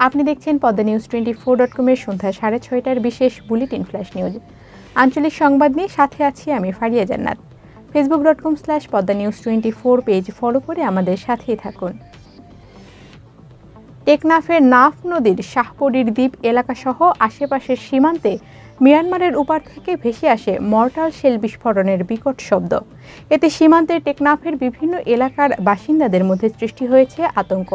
আপনি দেখছেন পদ্মা নিউজ 24.com-এর সন্ধ্যা 6:30টার বিশেষ বুলেটিন ফ্ল্যাশ নিউজ। আঞ্চলিক সংবাদ নিয়ে সাথে আছি আমি ফারিয়া জান্নাত। facebook.com/poddanews24 পেজ ফলো করে আমাদের সাথেই থাকুন। টেকনাফের নাফ নদীর শাহপরীর দ্বীপ এলাকাসহ আশেপাশের সীমান্তে মিয়ানমারের উপার থেকে ভেসে আসে মর্টার শেল বিস্ফোরণের বিকট শব্দ। এতে সীমান্তের টেকনাফের বিভিন্ন এলাকার বাসিন্দাদের মধ্যে সৃষ্টি হয়েছে আতঙ্ক।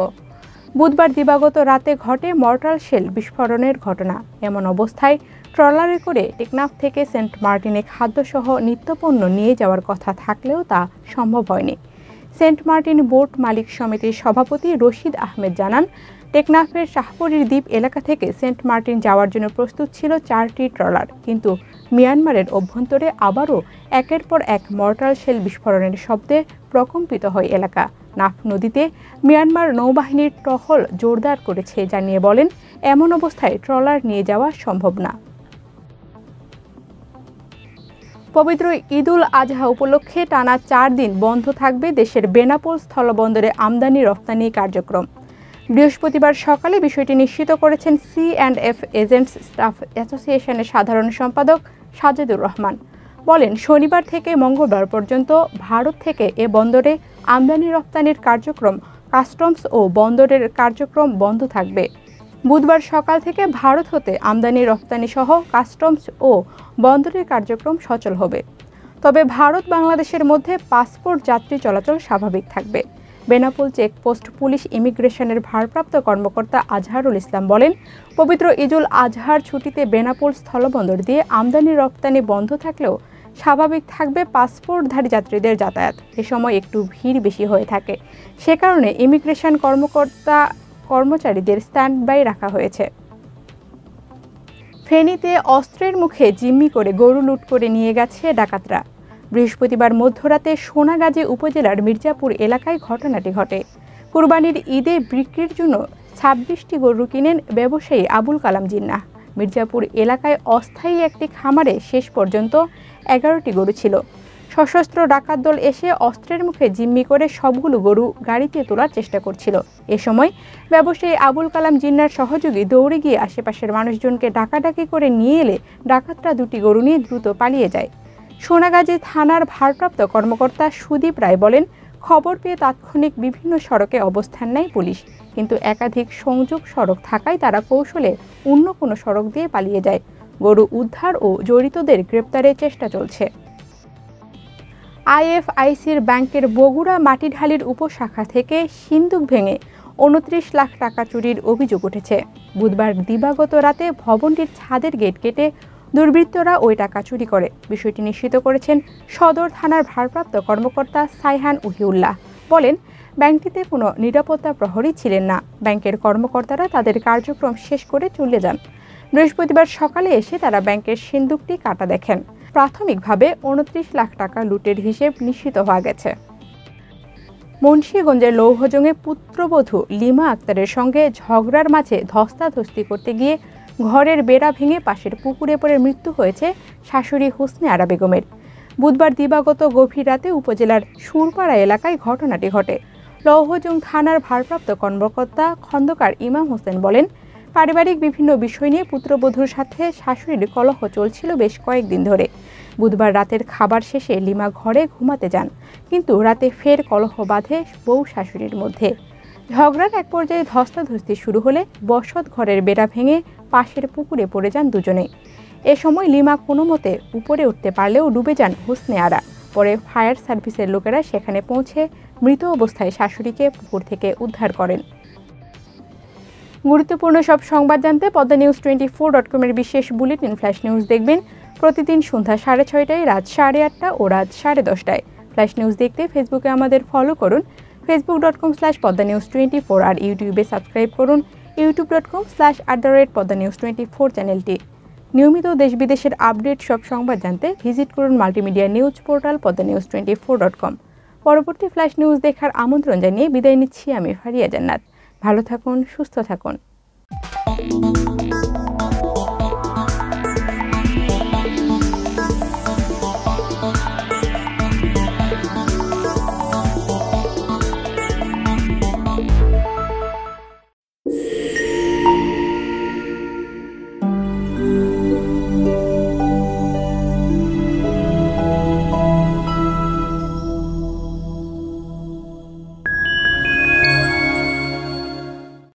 বুধবার দিবাগত রাতে ঘটে মর্টার শেল বিস্ফোরণের ঘটনা। এমন অবস্থায় ট্রলারে করে টেকনাফ থেকে সেন্ট মার্টিনে খাদ্যসহ নিত্যপণ্য নিয়ে যাওয়ার কথা থাকলেও তা সম্ভব হয়নি। সেন্ট মার্টিন বোট মালিক সমিতির সভাপতি রশিদ আহমেদ জানান, টেকনাফের শাহপরীর দ্বীপ এলাকা থেকে সেন্ট মার্টিন যাওয়ার জন্য প্রস্তুত ছিল 4টি ট্রলার, কিন্তু মিয়ানমারের অভ্যন্তরে আবারও একের পর এক মর্টার শেল বিস্ফোরণের শব্দে প্রকম্পিত হয় এলাকা। নাফ নদীতে মিয়ানমার নৌবাহিনীর টহল জোরদার করেছে জানিয়ে বলেন, এমন অবস্থায় ট্রলার নিয়ে যাওয়া সম্ভব না। পবিত্র ঈদুল আজহা উপলক্ষে টানা 4 দিন বন্ধ থাকবে দেশের বেনাপোল স্থলবন্দরে আমদানি রপ্তানি কার্যক্রম। বৃহস্পতিবার সকালে বিষয়টি নিশ্চিত করেছেন C&F এজেন্টস স্টাফ অ্যাসোসিয়েশনের সাধারণ সম্পাদক সাজেদুর রহমান। বলেন, শনিবার থেকে মঙ্গলবার পর্যন্ত ভারত থেকে এ বন্দরে আমদানি রপ্তানির কার্যক্রম, কাস্টমস ও বন্দরের কার্যক্রম বন্ধ থাকবে। বুধবার সকাল থেকে ভারত হতে আমদানি রপ্তানি সহ কাস্টমস ও বন্দরের কার্যক্রম সচল হবে। তবে ভারত বাংলাদেশের মধ্যে পাসপোর্ট যাত্রী চলাচল স্বাভাবিক থাকবে। বেনাপোল চেকপোস্ট পুলিশ ইমিগ্রেশনের ভারপ্রাপ্ত কর্মকর্তা আজহারুল ইসলাম বলেন, পবিত্র ঈদুল আজহার ছুটিতে বেনাপোল স্থলবন্দর দিয়ে আমদানি রপ্তানি বন্ধ থাকলেও স্বাভাবিক থাকবে পাসপোর্টধারী যাত্রীদের যাতায়াত। এ সময় একটু ভিড় বেশি হয়ে থাকে, সে কারণে ইমিগ্রেশন কর্মচারীদের স্ট্যান্ড বাই রাখা হয়েছে। ফেনীতে অস্ত্রের মুখে জিম্মি করে গরু লুট করে নিয়ে গেছে ডাকাতরা। বৃহস্পতিবার মধ্যরাতে সোনাগাজী উপজেলার মির্জাপুর এলাকায় ঘটনাটি ঘটে। কুরবানির ঈদে বিক্রির জন্য 26টি গরু কিনেন ব্যবসায়ী আবুল কালাম জিন্নাহ। মির্জাপুর এলাকায় অস্থায়ী একটি খামারে শেষ পর্যন্ত 11টি গরু ছিল। সশস্ত্র ডাকাত দল এসে অস্ত্রের মুখে জিম্মি করে সবগুলো গরু গাড়িতে তোলার চেষ্টা করছিল। এ সময় ব্যবসায়ী আবুল কালাম জিন্নাহর সহযোগী দৌড়ে গিয়ে আশেপাশের মানুষজনকে ডাকাডাকি করে নিয়ে এলে ডাকাতরা 2টি গরু নিয়ে দ্রুত পালিয়ে যায়। সোনাগাজী থানার ভারপ্রাপ্ত কর্মকর্তা সুদীপ রায় বলেন, খবর পেয়ে তাৎক্ষণিক বিভিন্ন সড়কে অবস্থান নেয় পুলিশ, কিন্তু একাধিক সংযোগ সড়ক থাকায় তারা কৌশলে অন্য কোনো সড়ক দিয়ে পালিয়ে যায়। গরু উদ্ধার ও জড়িতদের গ্রেপ্তারের চেষ্টা চলছে। আইএফআইসির ব্যাংকের বগুড়া মাটিঢালির উপশাখা থেকে সিন্দুক ভেঙে 29 লাখ টাকা চুরির অভিযোগ উঠেছে। বুধবার দিবাগত রাতে ভবনটির ছাদের গেট কেটে দুর্বৃত্তরা ওই টাকা চুরি করে। বিষয়টি নিশ্চিত করেছেন সদর থানার ভারপ্রাপ্ত কর্মকর্তা সাইহান উহিউল্লাহ। বলেন, ব্যাংকটিতে কোনো নিরাপত্তা প্রহরী ছিলেন না। ব্যাংকের কর্মকর্তারা তাদের কার্যক্রম শেষ করে চলে যান। বৃহস্পতিবার সকালে এসে তারা ব্যাংকের সিন্দুকটি কাটা দেখেন। প্রাথমিকভাবে 29 লাখ টাকা লুটের হিসেব নিশ্চিত হওয়া গেছে। মুন্সিগঞ্জের লৌহজংয়ে পুত্রবধূ লিমা আক্তারের সঙ্গে ঝগড়ার মাঝে ধস্তাধস্তি করতে গিয়ে ঘরের বেড়া ভেঙে পাশের পুকুরে পড়ে মৃত্যু হয়েছে শাশুড়ি হুসনে আরা বেগমের। বুধবার দিবাগত গভীর রাতে উপজেলার সুরপাড়া এলাকায় ঘটনাটি ঘটে। লৌহজং থানার ভারপ্রাপ্ত কর্মকর্তা খন্দকার ইমাম হোসেন বলেন, পারিবারিক বিভিন্ন বিষয় নিয়ে পুত্রবধূর সাথে শাশুড়ির কলহ চলছিল বেশ কয়েকদিন ধরে। বুধবার রাতের খাবার শেষে লিমা ঘরে ঘুমাতে যান, কিন্তু রাতে ফের কলহ বাধে বউ শাশুড়ির মধ্যে। ঝগড়ার এক পর্যায়ে ধস্তাধস্তি শুরু হলে বসত ঘরের বেড়া ভেঙে পাশের পুকুরে পড়ে যান দুজনে। এ সময় লিমা কোনো মতে উপরে উঠতে পারলেও ডুবে যান হুসনে আরা। পরে ফায়ার সার্ভিসের লোকেরা সেখানে পৌঁছে মৃত অবস্থায় শাশুড়িকে পুকুর থেকে উদ্ধার করেন। গুরুত্বপূর্ণ সব সংবাদ জানতে পদ্মা নিউজ 24.com-এর বিশেষ বুলেটিন ফ্ল্যাশ নিউজ দেখবেন প্রতিদিন সন্ধ্যা 6:30টায়, রাত 8:30টা ও রাত 10:30টায়। ফ্ল্যাশ নিউজ দেখতে ফেসবুকে আমাদের ফলো করুন facebook.com/poddanews24 আর ইউটিউবে সাবস্ক্রাইব করুন youtube.com/poddanews24 চ্যানেলটি। নিয়মিত দেশ বিদেশের আপডেট সব সংবাদ জানতে ভিজিট করুন মাল্টিমিডিয়া নিউজ পোর্টাল poddanews24.com। পরবর্তী ফ্ল্যাশ নিউজ দেখার আমন্ত্রণ জানিয়ে বিদায় নিচ্ছি আমি ফারিয়া জান্নাত। ভালো থাকুন, সুস্থ থাকুন।